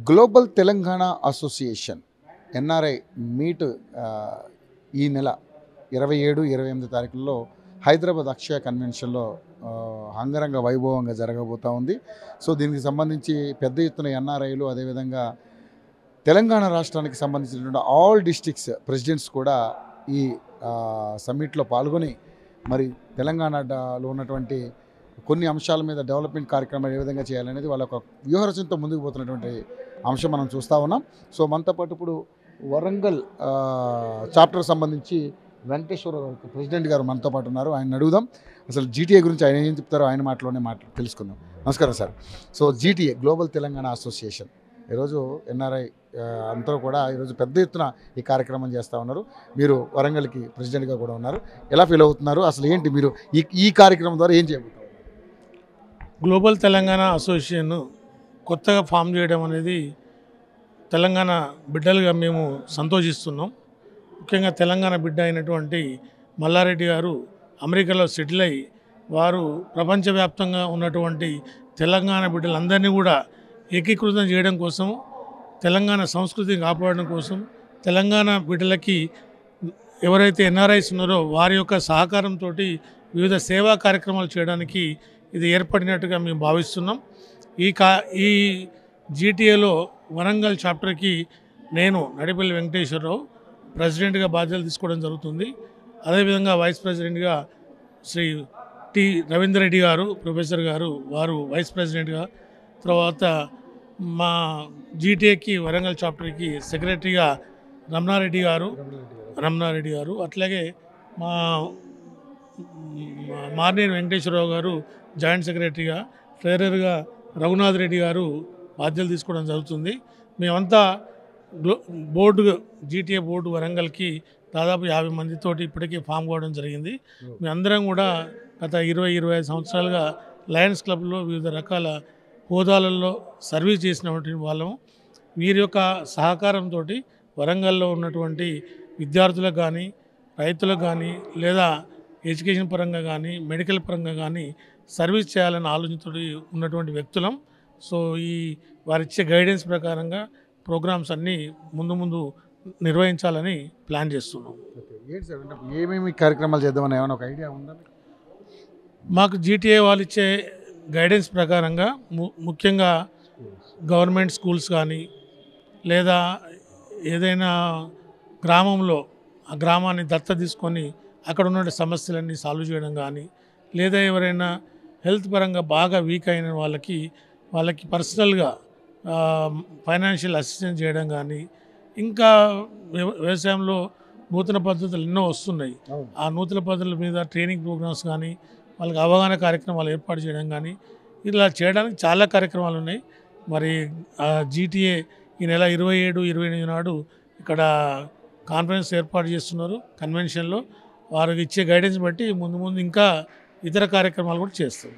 Global Telangana association NRI meet ఈ నెల 27-28 తారీఖుల్లో హైదరాబాద్ అక్షయ కన్వెన్షన్లో అంగరంగ వైభవంగా జరగబోతూ ఉంది. సో దీనికి సంబంధించి పెద్ద ఎత్తున ఎన్ఆర్ఐలు, అదేవిధంగా తెలంగాణ రాష్ట్రానికి సంబంధించినటువంటి ఆల్ డిస్ట్రిక్ట్స్ ప్రెసిడెంట్స్ కూడా ఈ సమ్మిట్లో పాల్గొని మరి తెలంగాణలో ఉన్నటువంటి కొన్ని అంశాల మీద డెవలప్మెంట్ కార్యక్రమాలు ఏ విధంగా చేయాలనేది వాళ్ళ ఒక వ్యూహరచనతో ముందుకు పోతున్నటువంటి అంశం మనం చూస్తూ ఉన్నాం. సో మనతో పాటు ఇప్పుడు వరంగల్ చాప్టర్ సంబంధించి వెంకటేశ్వర ప్రెసిడెంట్ గారు మనతో పాటు ఉన్నారు. ఆయన అడుగుదాం, అసలు జీటీఏ గురించి ఆయన ఏం చెప్తారో ఆయన మాటలోనే తెలుసుకుందాం. నమస్కారం sir. So GTA global Telangana association ఈరోజు ఎన్ఆర్ఐ అంతా కూడా ఈరోజు పెద్ద ఎత్తున ఈ కార్యక్రమం చేస్తూ ఉన్నారు. మీరు వరంగల్కి ప్రెసిడెంట్గా కూడా ఉన్నారు. ఎలా ఫీల్ అవుతున్నారు? అసలు ఏంటి మీరు ఈ కార్యక్రమం ద్వారా ఏం చేయబోతున్నారు? గ్లోబల్ తెలంగాణ అసోసియేషన్ కొత్తగా ఫామ్ చేయడం అనేది తెలంగాణ బిడ్డలుగా మేము సంతోషిస్తున్నాం. ముఖ్యంగా తెలంగాణ బిడ్డ అయినటువంటి మల్లారెడ్డి గారు అమెరికాలో సెటిల్ అయ్యి వారు ప్రపంచవ్యాప్తంగా ఉన్నటువంటి తెలంగాణ బిడ్డలందరినీ కూడా ఏకీకృతం చేయడం కోసం, తెలంగాణ సంస్కృతిని కాపాడడం కోసం, తెలంగాణ బిడ్డలకి ఎవరైతే ఎన్ఆర్ఐస్ ఉన్నారో వారి యొక్క సహకారంతో వివిధ సేవా కార్యక్రమాలు చేయడానికి ఇది ఏర్పడినట్టుగా మేము భావిస్తున్నాం. ఈ జీటీఏలో వరంగల్ చాప్టర్కి నేను నడిపల్లి వెంకటేశ్వరరావు ప్రెసిడెంట్గా బాధ్యతలు తీసుకోవడం జరుగుతుంది. అదేవిధంగా వైస్ ప్రెసిడెంట్గా శ్రీ టి రవీందర్ రెడ్డి గారు ప్రొఫెసర్ గారు వారు వైస్ ప్రెసిడెంట్గా, తర్వాత మా జీటీఏకి వరంగల్ చాప్టర్కి సెక్రటరీగా రమణారెడ్డి గారు, అట్లాగే మా మార్నేని వెంకటేశ్వరరావు గారు జాయింట్ సెక్రటరీగా, ట్రెజరర్గా రఘునాథ్ రెడ్డి గారు బాధ్యతలు తీసుకోవడం జరుగుతుంది. మేమంతా జీటీఏ బోర్డు వరంగల్కి దాదాపు 50 మందితోటి ఇప్పటికీ ఫామ్ కావడం జరిగింది. మేమందరం కూడా గత 20-25 సంవత్సరాలుగా లయన్స్ క్లబ్లో వివిధ రకాల హోదాలలో సర్వీస్ చేసినటువంటి వాళ్ళము. వీరి యొక్క సహకారంతో వరంగల్లో ఉన్నటువంటి విద్యార్థులకు కానీ, రైతులకు కానీ, లేదా ఎడ్యుకేషన్ పరంగా కానీ, మెడికల్ పరంగా కానీ సర్వీస్ చేయాలన్న ఆలోచనతో ఉన్నటువంటి వ్యక్తులం. సో వారిచ్చే గైడెన్స్ ప్రకారంగా ప్రోగ్రామ్స్ అన్నీ ముందు నిర్వహించాలని ప్లాన్ చేస్తున్నాం. ఏమేమి కార్యక్రమాలు చేద్దామని ఏమైనా ఒక ఐడియా ఉందా? మాకు జీటీఏ వాళ్ళు ఇచ్చే గైడెన్స్ ప్రకారంగా ముఖ్యంగా గవర్నమెంట్ స్కూల్స్ కానీ, లేదా ఏదైనా గ్రామంలో ఆ గ్రామాన్ని దత్త తీసుకొని అక్కడ ఉన్న సమస్యలన్నీ సాల్వ్ చేయడం కానీ, లేదా ఎవరైనా హెల్త్ పరంగా బాగా వీక్ అయిన వాళ్ళకి పర్సనల్గా ఫైనాన్షియల్ అసిస్టెన్స్ చేయడం కానీ, ఇంకా వ్యవసాయంలో నూతన పద్ధతులు ఎన్నో వస్తున్నాయి. ఆ నూతన పద్ధతుల మీద ట్రైనింగ్ ప్రోగ్రామ్స్ కానీ, వాళ్ళకి అవగాహన కార్యక్రమాలు ఏర్పాటు చేయడం కానీ, ఇలా చేయడానికి చాలా కార్యక్రమాలు ఉన్నాయి. మరి జీటీఏ ఈ నెల 27-28 నాడు ఇక్కడ కాన్ఫరెన్స్ ఏర్పాటు చేస్తున్నారు కన్వెన్షన్లో. వారికి ఇచ్చే గైడెన్స్ బట్టి ముందు ఇంకా ఇతర కార్యక్రమాలు కూడా చేస్తాం.